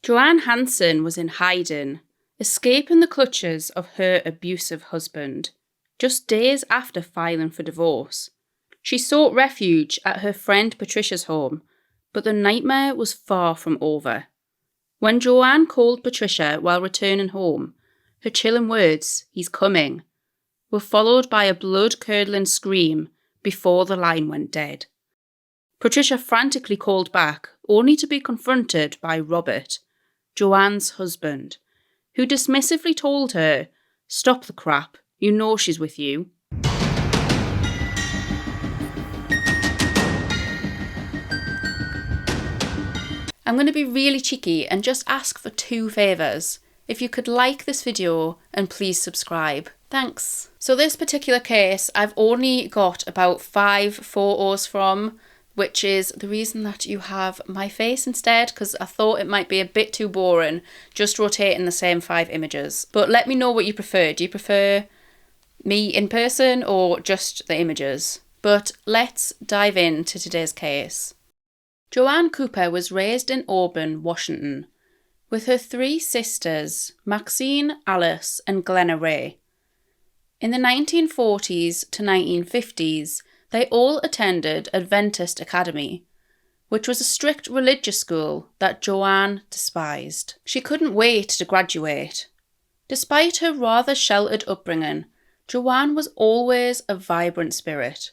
Joann Hansen was in hiding, escaping the clutches of her abusive husband, just days after filing for divorce. She sought refuge at her friend Patricia's home, but the nightmare was far from over. When Joann called Patricia while returning home, her chilling words, "He's coming," were followed by a blood-curdling scream before the line went dead. Patricia frantically called back, only to be confronted by Robert, Joann's husband, who dismissively told her, "Stop the crap, you know she's with you." I'm going to be really cheeky and just ask for 2 favours. If you could like this video and please subscribe. Thanks. So this particular case I've only got about 5 photos from, which is the reason that you have my face instead, because I thought it might be a bit too boring just rotating the same 5 images. But let me know what you prefer. Do you prefer me in person or just the images? But let's dive into today's case. Joann Cooper was raised in Auburn, Washington, with her 3 sisters, Maxine, Alice, and Glenna Ray. In the 1940s to 1950s, they all attended Adventist Academy, which was a strict religious school that Joann despised. She couldn't wait to graduate. Despite her rather sheltered upbringing, Joann was always a vibrant spirit.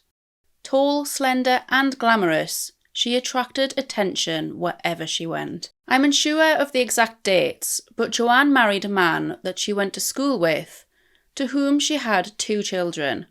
Tall, slender, and glamorous, she attracted attention wherever she went. I'm unsure of the exact dates, but Joann married a man that she went to school with, to whom she had 2 children,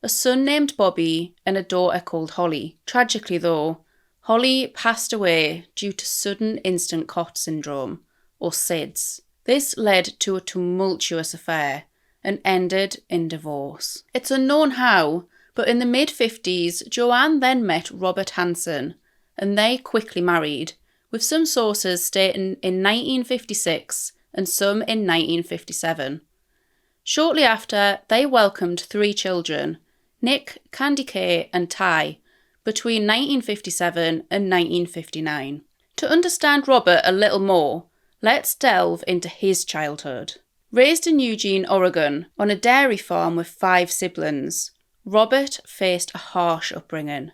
a son named Bobby and a daughter called Holly. Tragically though, Holly passed away due to sudden instant cot syndrome, or SIDS. This led to a tumultuous affair and ended in divorce. It's unknown how, but in the mid-50s, Joann then met Robert Hansen, and they quickly married, with some sources stating in 1956 and some in 1957. Shortly after, they welcomed 3 children, Nick, Candy Kay and Ty, between 1957 and 1959. To understand Robert a little more, let's delve into his childhood. Raised in Eugene, Oregon, on a dairy farm with 5 siblings, Robert faced a harsh upbringing.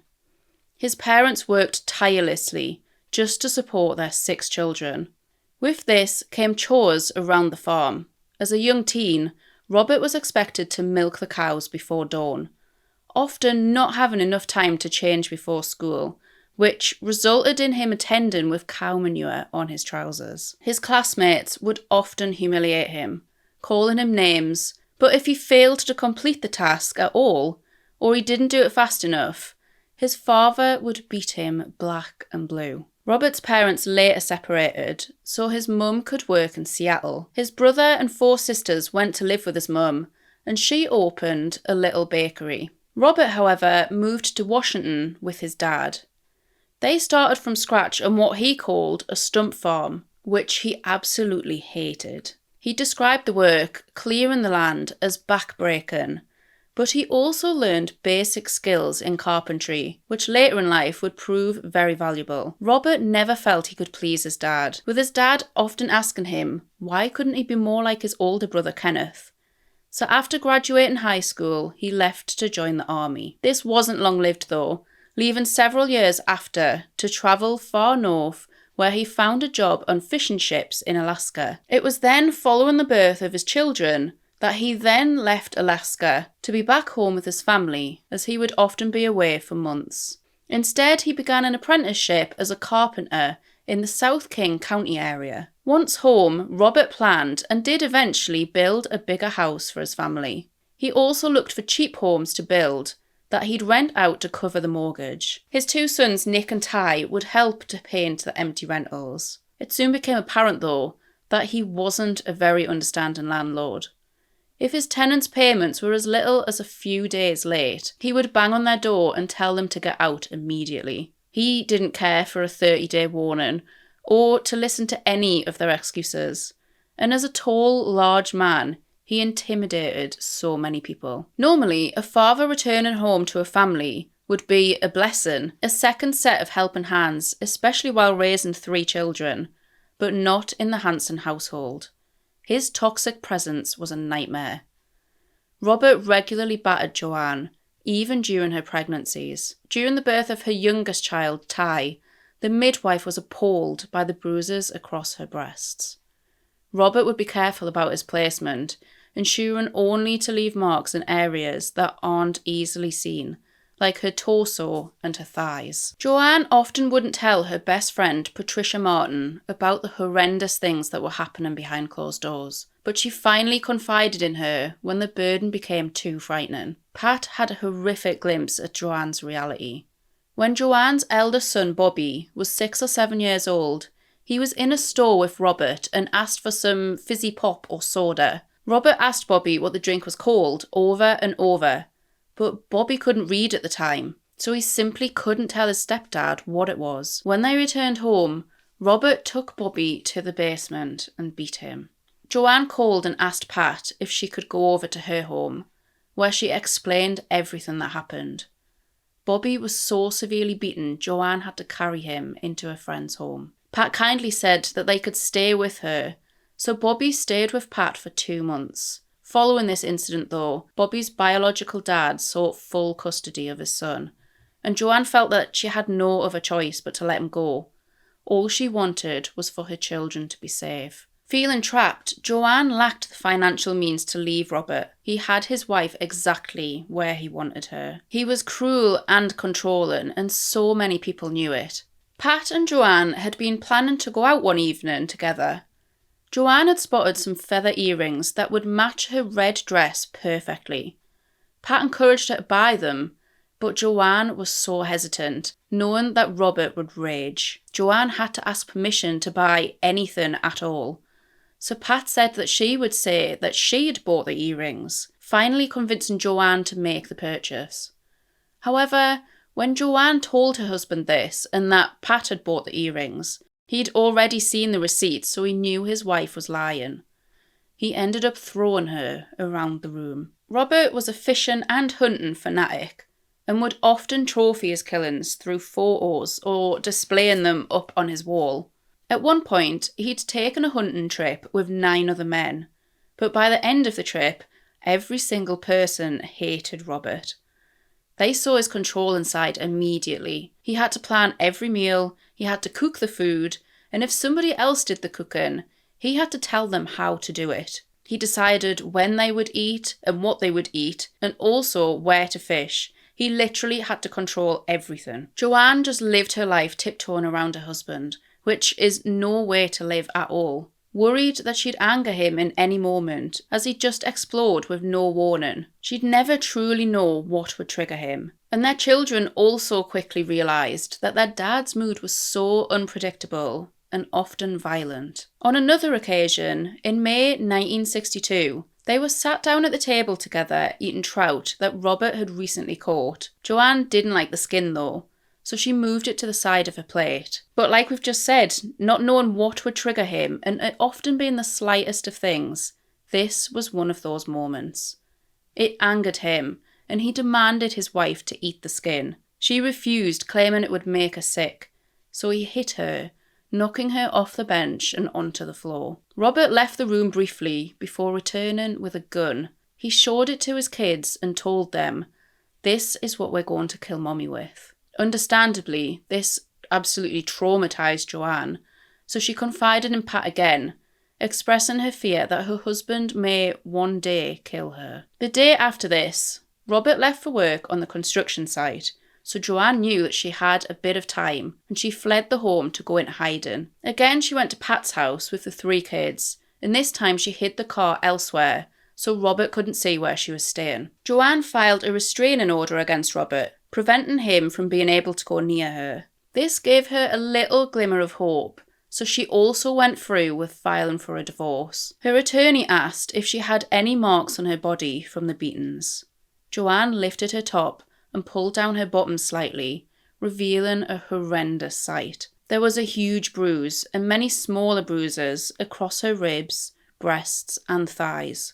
His parents worked tirelessly just to support their 6 children. With this came chores around the farm. As a young teen, Robert was expected to milk the cows before dawn, often not having enough time to change before school, which resulted in him attending with cow manure on his trousers. His classmates would often humiliate him, calling him names, but if he failed to complete the task at all, or he didn't do it fast enough, his father would beat him black and blue. Robert's parents later separated, so his mum could work in Seattle. His brother and 4 sisters went to live with his mum, and she opened a little bakery. Robert, however, moved to Washington with his dad. They started from scratch on what he called a stump farm, which he absolutely hated. He described the work, clearing the land, as backbreaking, but he also learned basic skills in carpentry, which later in life would prove very valuable. Robert never felt he could please his dad, with his dad often asking him why couldn't he be more like his older brother Kenneth. So after graduating high school, he left to join the army. This wasn't long-lived though, leaving several years after to travel far north, where he found a job on fishing ships in Alaska. It was then following the birth of his children that he then left Alaska to be back home with his family, as he would often be away for months. Instead, he began an apprenticeship as a carpenter in the South King County area. Once home, Robert planned and did eventually build a bigger house for his family. He also looked for cheap homes to build that he'd rent out to cover the mortgage. His 2 sons, Nick and Ty, would help to paint the empty rentals. It soon became apparent, though, that he wasn't a very understanding landlord. If his tenants' payments were as little as a few days late, he would bang on their door and tell them to get out immediately. He didn't care for a 30-day warning or to listen to any of their excuses. And as a tall, large man, he intimidated so many people. Normally, a father returning home to a family would be a blessing, a second set of helping hands, especially while raising 3 children. but not in the Hansen household. His toxic presence was a nightmare. Robert regularly battered Joann, even during her pregnancies. During the birth of her youngest child, Ty, the midwife was appalled by the bruises across her breasts. Robert would be careful about his placement, ensuring only to leave marks in areas that aren't easily seen, like her torso and her thighs. Joann often wouldn't tell her best friend, Patricia Martin, about the horrendous things that were happening behind closed doors, but she finally confided in her when the burden became too frightening. Pat had a horrific glimpse at Joann's reality. When Joann's eldest son, Bobby, was 6 or 7 years old, he was in a store with Robert and asked for some fizzy pop or soda. Robert asked Bobby what the drink was called over and over, but Bobby couldn't read at the time, so he simply couldn't tell his stepdad what it was. When they returned home, Robert took Bobby to the basement and beat him. Joann called and asked Pat if she could go over to her home, where she explained everything that happened. Bobby was so severely beaten, Joann had to carry him into a friend's home. Pat kindly said that they could stay with her, so Bobby stayed with Pat for 2 months. Following this incident though, Bobby's biological dad sought full custody of his son, and Joann felt that she had no other choice but to let him go. All she wanted was for her children to be safe. Feeling trapped, Joann lacked the financial means to leave Robert. He had his wife exactly where he wanted her. He was cruel and controlling, and so many people knew it. Pat and Joann had been planning to go out one evening together. Joann had spotted some feather earrings that would match her red dress perfectly. Pat encouraged her to buy them, but Joann was so hesitant, knowing that Robert would rage. Joann had to ask permission to buy anything at all. So Pat said that she would say that she had bought the earrings, finally convincing Joann to make the purchase. However, when Joann told her husband this and that Pat had bought the earrings, he'd already seen the receipts, so he knew his wife was lying. He ended up throwing her around the room. Robert was a fishing and hunting fanatic and would often trophy his killings through photos or displaying them up on his wall. At one point, he'd taken a hunting trip with 9 other men, but by the end of the trip, every single person hated Robert. They saw his controlling side immediately. He had to plan every meal, he had to cook the food, and if somebody else did the cooking, he had to tell them how to do it. He decided when they would eat and what they would eat, and also where to fish. He literally had to control everything. Joann just lived her life tiptoeing around her husband, which is no way to live at all. Worried that she'd anger him in any moment, as he'd just explode with no warning. She'd never truly know what would trigger him. And their children also quickly realised that their dad's mood was so unpredictable and often violent. On another occasion, in May 1962, they were sat down at the table together eating trout that Robert had recently caught. Joann didn't like the skin though, so she moved it to the side of her plate. But like we've just said, not knowing what would trigger him, and it often being the slightest of things, this was one of those moments. It angered him, and he demanded his wife to eat the skin. She refused, claiming it would make her sick, so he hit her, knocking her off the bench and onto the floor. Robert left the room briefly before returning with a gun. He showed it to his kids and told them, "This is what we're going to kill Mommy with." Understandably, this absolutely traumatised Joann, so she confided in Pat again, expressing her fear that her husband may one day kill her. The day after this, Robert left for work on the construction site, so Joann knew that she had a bit of time, and she fled the home to go into hiding. Again, she went to Pat's house with the 3 kids, and this time she hid the car elsewhere, so Robert couldn't see where she was staying. Joann filed a restraining order against Robert, preventing him from being able to go near her. This gave her a little glimmer of hope, so she also went through with filing for a divorce. Her attorney asked if she had any marks on her body from the beatings. Joann lifted her top and pulled down her bottom slightly, revealing a horrendous sight. There was a huge bruise and many smaller bruises across her ribs, breasts and thighs,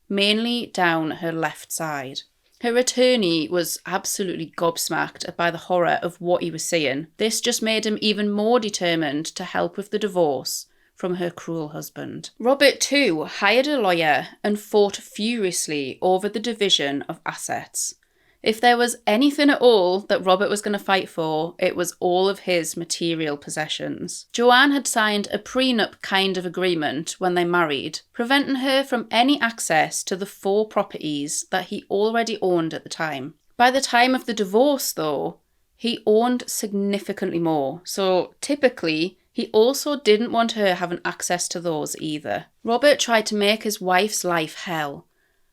mainly down her left side. Her attorney was absolutely gobsmacked by the horror of what he was seeing. This just made him even more determined to help with the divorce, from her cruel husband. Robert, too, hired a lawyer and fought furiously over the division of assets. If there was anything at all that Robert was going to fight for, it was all of his material possessions. Joann had signed a prenup kind of agreement when they married, preventing her from any access to the 4 properties that he already owned at the time. By the time of the divorce, though, he owned significantly more, so typically he also didn't want her having access to those either. Robert tried to make his wife's life hell,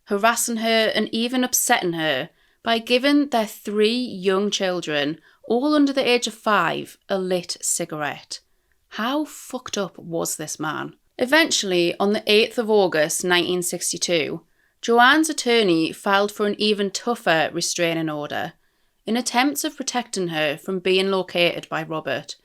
harassing her and even upsetting her by giving their 3 young children, all under the age of 5, a lit cigarette. How fucked up was this man? Eventually, on the 8th of August 1962, Joann's attorney filed for an even tougher restraining order, in attempts of protecting her from being located by Robert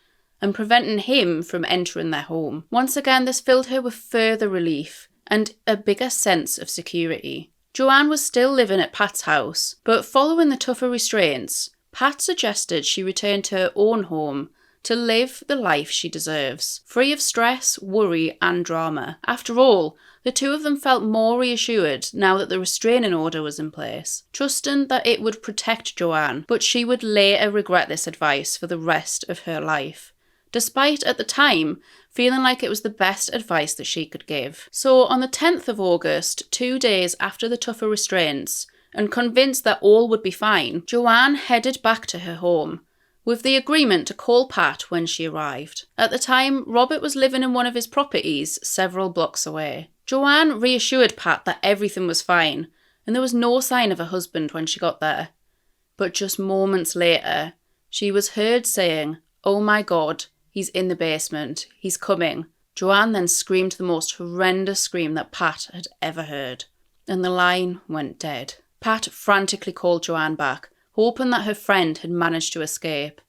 and preventing him from entering their home. Once again, this filled her with further relief and a bigger sense of security. Joann was still living at Pat's house, but following the tougher restraints, Pat suggested she return to her own home to live the life she deserves, free of stress, worry and drama. After all, the 2 of them felt more reassured now that the restraining order was in place, trusting that it would protect Joann, but she would later regret this advice for the rest of her life, despite at the time feeling like it was the best advice that she could give. So on the 10th of August, 2 days after the tougher restraints, and convinced that all would be fine, Joann headed back to her home, with the agreement to call Pat when she arrived. At the time, Robert was living in one of his properties several blocks away. Joann reassured Pat that everything was fine, and there was no sign of her husband when she got there. But just moments later, she was heard saying, "Oh my God, he's in the basement. He's coming." Joann then screamed the most horrendous scream that Pat had ever heard, and the line went dead. Pat frantically called Joann back, hoping that her friend had managed to escape.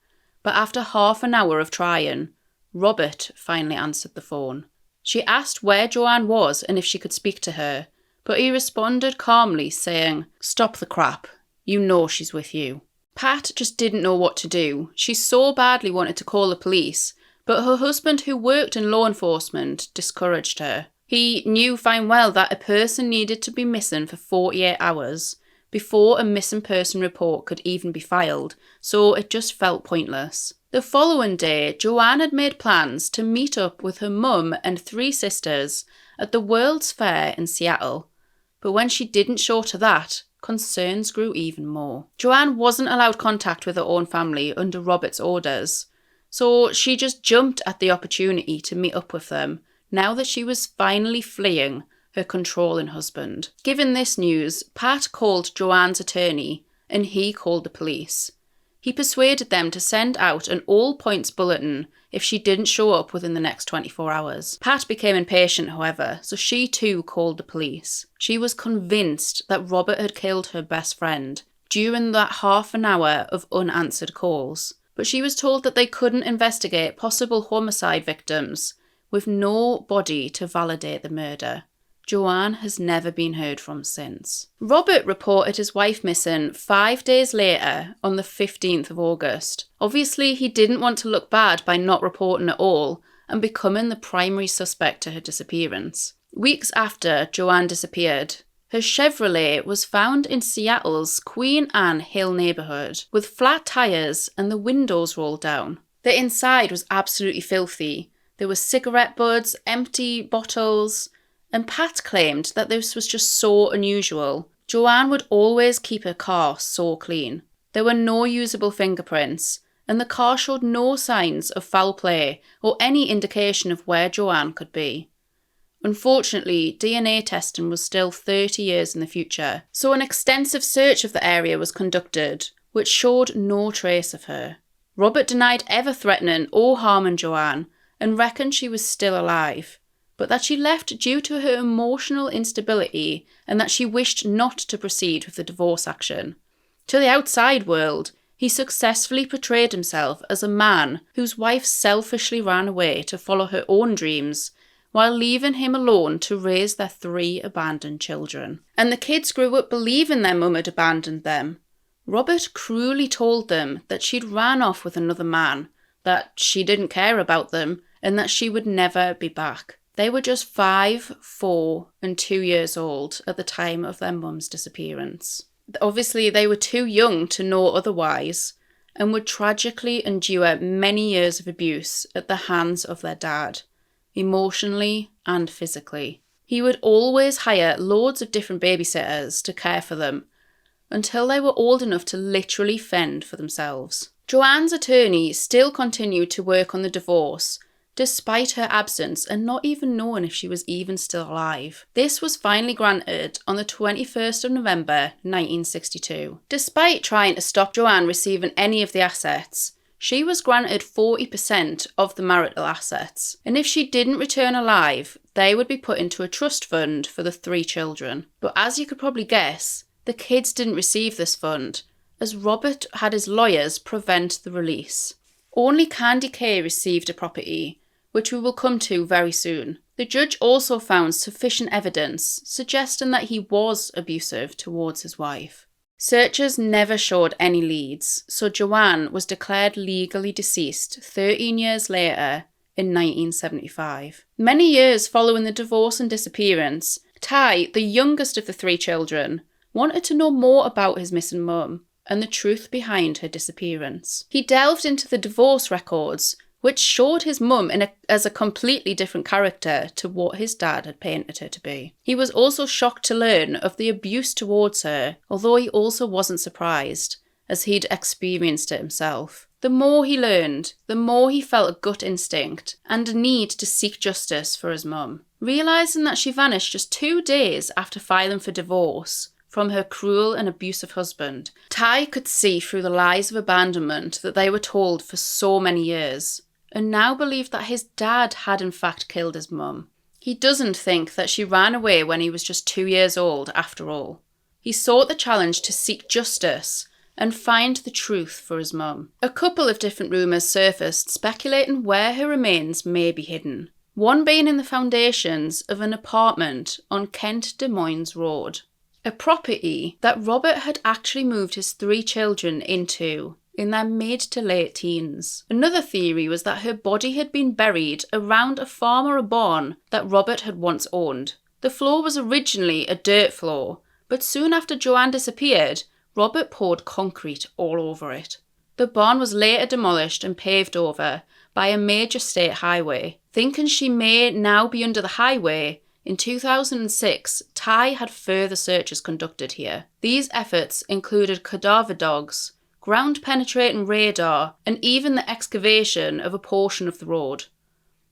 But after half an hour of trying, Robert finally answered the phone. She asked where Joann was and if she could speak to her, but he responded calmly, saying, "Stop the crap. You know she's with you." Pat just didn't know what to do. She so badly wanted to call the police, but her husband, who worked in law enforcement, discouraged her. He knew fine well that a person needed to be missing for 48 hours before a missing person report could even be filed, so it just felt pointless. The following day, Joann had made plans to meet up with her mum and 3 sisters at the World's Fair in Seattle, but when she didn't show to that, concerns grew even more. Joann wasn't allowed contact with her own family under Robert's orders, so she just jumped at the opportunity to meet up with them now that she was finally fleeing her controlling husband. Given this news, Pat called Joann's attorney and he called the police. He persuaded them to send out an all-points bulletin if she didn't show up within the next 24 hours. Pat became impatient, however, so she too called the police. She was convinced that Robert had killed her best friend during that half an hour of unanswered calls, but she was told that they couldn't investigate possible homicide victims with no body to validate the murder. Joann has never been heard from since. Robert reported his wife missing 5 days later on the 15th of August. Obviously, he didn't want to look bad by not reporting at all and becoming the primary suspect to her disappearance. Weeks after Joann disappeared, her Chevrolet was found in Seattle's Queen Anne Hill neighbourhood with flat tyres and the windows rolled down. The inside was absolutely filthy. There were cigarette butts, empty bottles, and Pat claimed that this was just so unusual. Joann would always keep her car so clean. There were no usable fingerprints, and the car showed no signs of foul play or any indication of where Joann could be. Unfortunately, DNA testing was still 30 years in the future, so an extensive search of the area was conducted, which showed no trace of her. Robert denied ever threatening or harming Joann and reckoned she was still alive, but that she left due to her emotional instability and that she wished not to proceed with the divorce action. To the outside world, he successfully portrayed himself as a man whose wife selfishly ran away to follow her own dreams while leaving him alone to raise their 3 abandoned children. And the kids grew up believing their mum had abandoned them. Robert cruelly told them that she'd ran off with another man, that she didn't care about them, and that she would never be back. They were just 5, 4, and 2 years old at the time of their mum's disappearance. Obviously, they were too young to know otherwise and would tragically endure many years of abuse at the hands of their dad, emotionally and physically. He would always hire loads of different babysitters to care for them until they were old enough to literally fend for themselves. Joann's attorney still continued to work on the divorce despite her absence and not even knowing if she was even still alive. This was finally granted on the 21st of November 1962. Despite trying to stop Joann receiving any of the assets, she was granted 40% of the marital assets, and if she didn't return alive, they would be put into a trust fund for the 3 children. But as you could probably guess, the kids didn't receive this fund, as Robert had his lawyers prevent the release. Only Candy Kay received a property, which we will come to very soon. The judge also found sufficient evidence suggesting that he was abusive towards his wife. Searchers never showed any leads, so Joann was declared legally deceased 13 years later in 1975. Many years following the divorce and disappearance, Ty, the youngest of the 3 children, wanted to know more about his missing mum and the truth behind her disappearance. He delved into the divorce records, which showed his mum as a completely different character to what his dad had painted her to be. He was also shocked to learn of the abuse towards her, although he also wasn't surprised, as he'd experienced it himself. The more he learned, the more he felt a gut instinct and a need to seek justice for his mum. Realising that she vanished just 2 days after filing for divorce from her cruel and abusive husband, Ty could see through the lies of abandonment that they were told for so many years, and now believed that his dad had in fact killed his mum. He doesn't think that she ran away when he was just 2 years old after all. He sought the challenge to seek justice and find the truth for his mum. A couple of different rumours surfaced speculating where her remains may be hidden, one being in the foundations of an apartment on Kent Des Moines Road, a property that Robert had actually moved his 3 children into in their mid to late teens. Another theory was that her body had been buried around a farm or a barn that Robert had once owned. The floor was originally a dirt floor, but soon after Joann disappeared, Robert poured concrete all over it. The barn was later demolished and paved over by a major state highway. Thinking she may now be under the highway, in 2006, Ty had further searches conducted here. These efforts included cadaver dogs, ground-penetrating radar, and even the excavation of a portion of the road.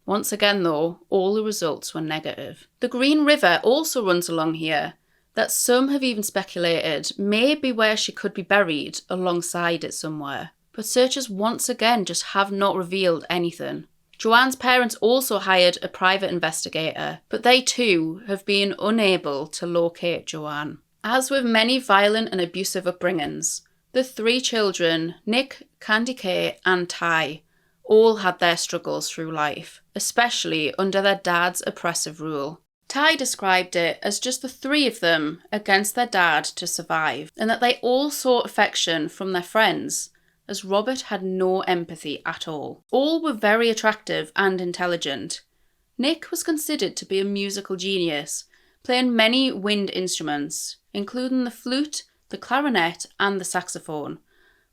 Once again, though, all the results were negative. The Green River also runs along here, that some have even speculated may be where she could be buried alongside it somewhere. But searchers once again just have not revealed anything. Joann's parents also hired a private investigator, but they too have been unable to locate Joann. As with many violent and abusive upbringings, the 3 children, Nick, Candy Kay and Ty, all had their struggles through life, especially under their dad's oppressive rule. Ty described it as just the 3 of them against their dad to survive, and that they all sought affection from their friends, as Robert had no empathy at all. All were very attractive and intelligent. Nick was considered to be a musical genius, playing many wind instruments, including the flute, the clarinet and the saxophone.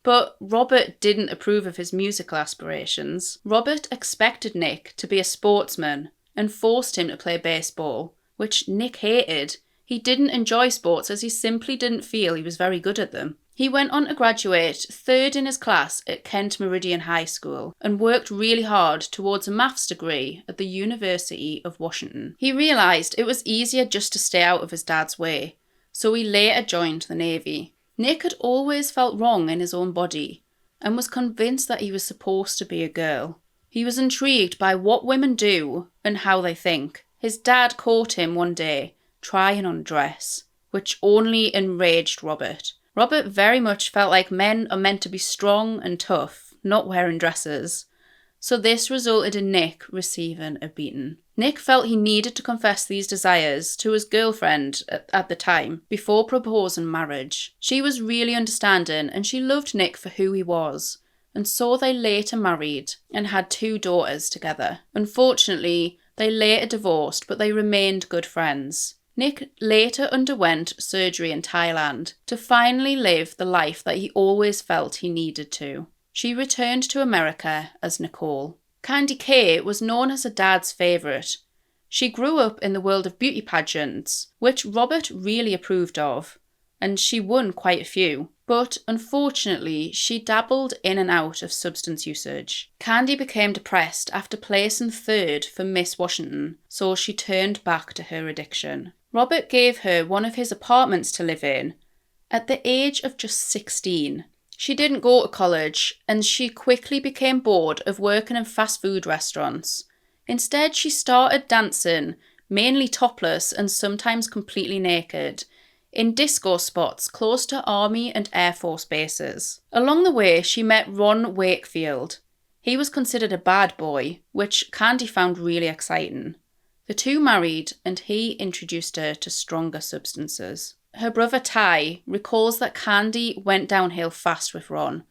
But Robert didn't approve of his musical aspirations. Robert expected Nick to be a sportsman and forced him to play baseball, which Nick hated. He didn't enjoy sports as he simply didn't feel he was very good at them. He went on to graduate 3rd in his class at Kent Meridian High School and worked really hard towards a maths degree at the University of Washington. He realised it was easier just to stay out of his dad's way, so he later joined the Navy. Nick had always felt wrong in his own body and was convinced that he was supposed to be a girl. He was intrigued by what women do and how they think. His dad caught him one day trying on a dress, which only enraged Robert. Robert very much felt like men are meant to be strong and tough, not wearing dresses. So this resulted in Nick receiving a beating. Nick felt he needed to confess these desires to his girlfriend at the time before proposing marriage. She was really understanding and she loved Nick for who he was and so they later married and had 2 daughters together. Unfortunately, they later divorced, but they remained good friends. Nick later underwent surgery in Thailand to finally live the life that he always felt he needed to. She returned to America as Nicole. Candy K was known as her dad's favourite. She grew up in the world of beauty pageants, which Robert really approved of, and she won quite a few. But unfortunately, she dabbled in and out of substance usage. Candy became depressed after placing 3rd for Miss Washington, so she turned back to her addiction. Robert gave her one of his apartments to live in at the age of just 16. She didn't go to college, and she quickly became bored of working in fast food restaurants. Instead, she started dancing, mainly topless and sometimes completely naked, in disco spots close to Army and Air Force bases. Along the way, she met Ron Wakefield. He was considered a bad boy, which Candy found really exciting. The 2 married, and he introduced her to stronger substances. Her brother Ty recalls that Candy went downhill fast with Ron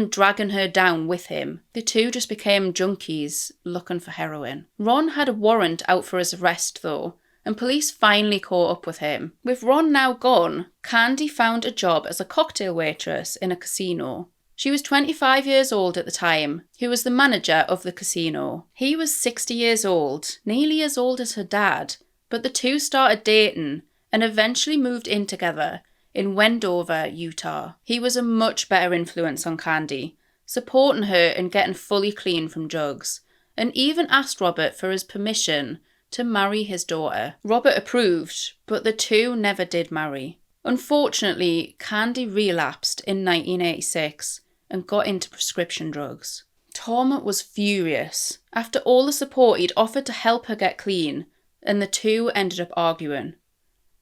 dragging her down with him. The 2 just became junkies looking for heroin. Ron had a warrant out for his arrest though, and police finally caught up with him. With Ron now gone, Candy found a job as a cocktail waitress in a casino. She was 25 years old at the time, who was the manager of the casino. He was 60 years old, nearly as old as her dad, but the 2 started dating and eventually moved in together in Wendover, Utah. He was a much better influence on Candy, supporting her in getting fully clean from drugs, and even asked Robert for his permission to marry his daughter. Robert approved, but the 2 never did marry. Unfortunately, Candy relapsed in 1986 and got into prescription drugs. Tom was furious. After all the support he'd offered to help her get clean, and the 2 ended up arguing.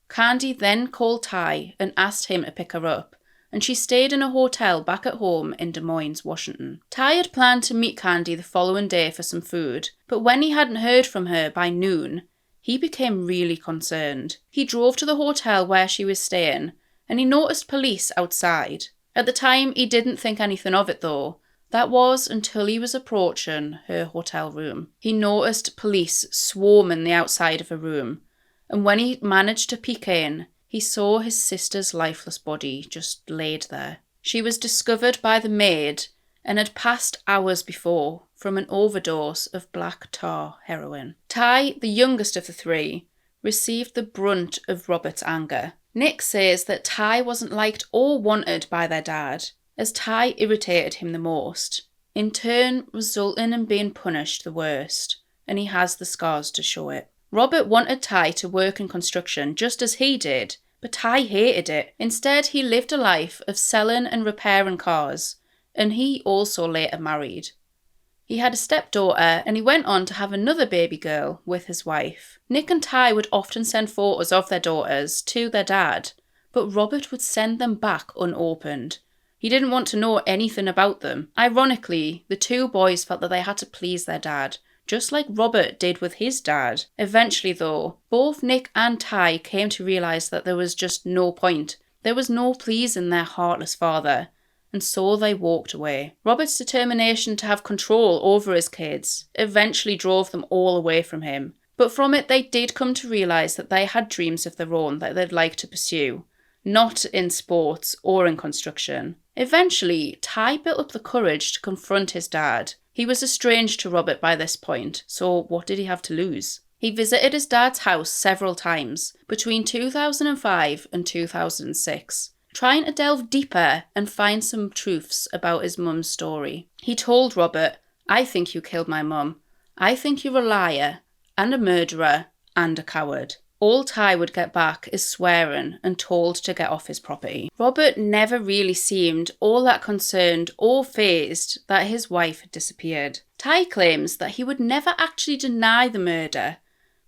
Candy then called Ty and asked him to pick her up, and she stayed in a hotel back at home in Des Moines, Washington. Ty had planned to meet Candy the following day for some food, but when he hadn't heard from her by noon, he became really concerned. He drove to the hotel where she was staying, and he noticed police outside. At the time, he didn't think anything of it though. That was until he was approaching her hotel room. He noticed police swarming the outside of her room, and when he managed to peek in, he saw his sister's lifeless body just laid there. She was discovered by the maid and had passed hours before from an overdose of black tar heroin. Ty, the youngest of the 3, received the brunt of Robert's anger. Nick says that Ty wasn't liked or wanted by their dad, as Ty irritated him the most, in turn resulting in being punished the worst, and he has the scars to show it. Robert wanted Ty to work in construction just as he did, but Ty hated it. Instead, he lived a life of selling and repairing cars, and he also later married. He had a stepdaughter, and he went on to have another baby girl with his wife. Nick and Ty would often send photos of their daughters to their dad, but Robert would send them back unopened. He didn't want to know anything about them. Ironically, the 2 boys felt that they had to please their dad, just like Robert did with his dad. Eventually though, both Nick and Ty came to realise that there was just no point. There was no pleasing their heartless father, and so they walked away. Robert's determination to have control over his kids eventually drove them all away from him, but from it they did come to realise that they had dreams of their own that they'd like to pursue, not in sports or in construction. Eventually, Ty built up the courage to confront his dad. He was estranged to Robert by this point, so what did he have to lose? He visited his dad's house several times between 2005 and 2006, trying to delve deeper and find some truths about his mum's story. He told Robert, "I think you killed my mum. I think you're a liar and a murderer and a coward." All Ty would get back is swearing and told to get off his property. Robert never really seemed all that concerned or fazed that his wife had disappeared. Ty claims that he would never actually deny the murder,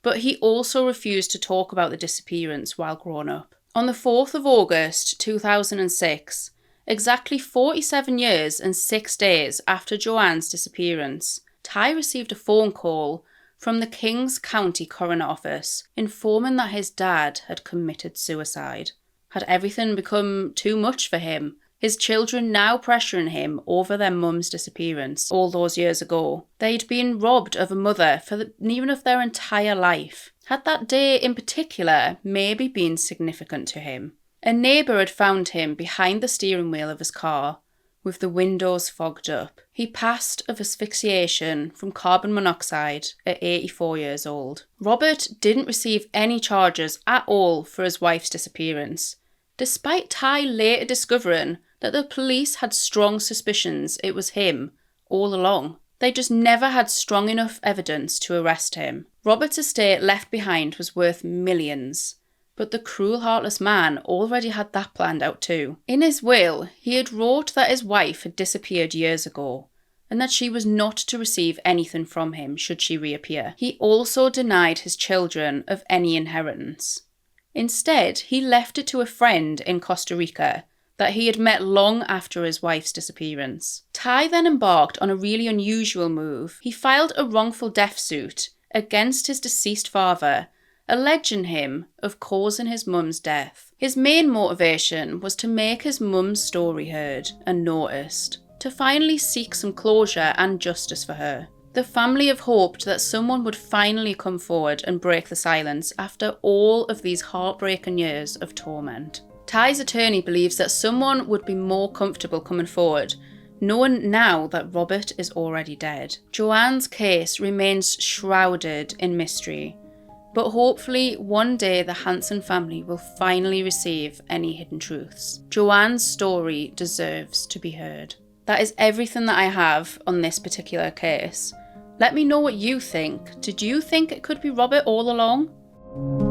but he also refused to talk about the disappearance while growing up. On the 4th of August 2006, exactly 47 years and 6 days after Joann's disappearance, Ty received a phone call from the Kings County Coroner Office informing that his dad had committed suicide. Had everything become too much for him? His children now pressuring him over their mum's disappearance all those years ago. They'd been robbed of a mother for near enough their entire life. Had that day in particular maybe been significant to him? A neighbour had found him behind the steering wheel of his car, with the windows fogged up. He passed of asphyxiation from carbon monoxide at 84 years old. Robert didn't receive any charges at all for his wife's disappearance, despite Ty later discovering that the police had strong suspicions it was him all along. They just never had strong enough evidence to arrest him. Robert's estate left behind was worth millions, but the cruel, heartless man already had that planned out too. In his will, he had wrote that his wife had disappeared years ago, and that she was not to receive anything from him should she reappear. He also denied his children of any inheritance. Instead, he left it to a friend in Costa Rica that he had met long after his wife's disappearance. Ty then embarked on a really unusual move. He filed a wrongful death suit against his deceased father, alleging him of causing his mum's death. His main motivation was to make his mum's story heard and noticed, to finally seek some closure and justice for her. The family have hoped that someone would finally come forward and break the silence after all of these heartbreaking years of torment. Ty's attorney believes that someone would be more comfortable coming forward, knowing now that Robert is already dead. Joann's case remains shrouded in mystery, but hopefully one day the Hansen family will finally receive any hidden truths. Joann's story deserves to be heard. That is everything that I have on this particular case. Let me know what you think. Did you think it could be Robert all along?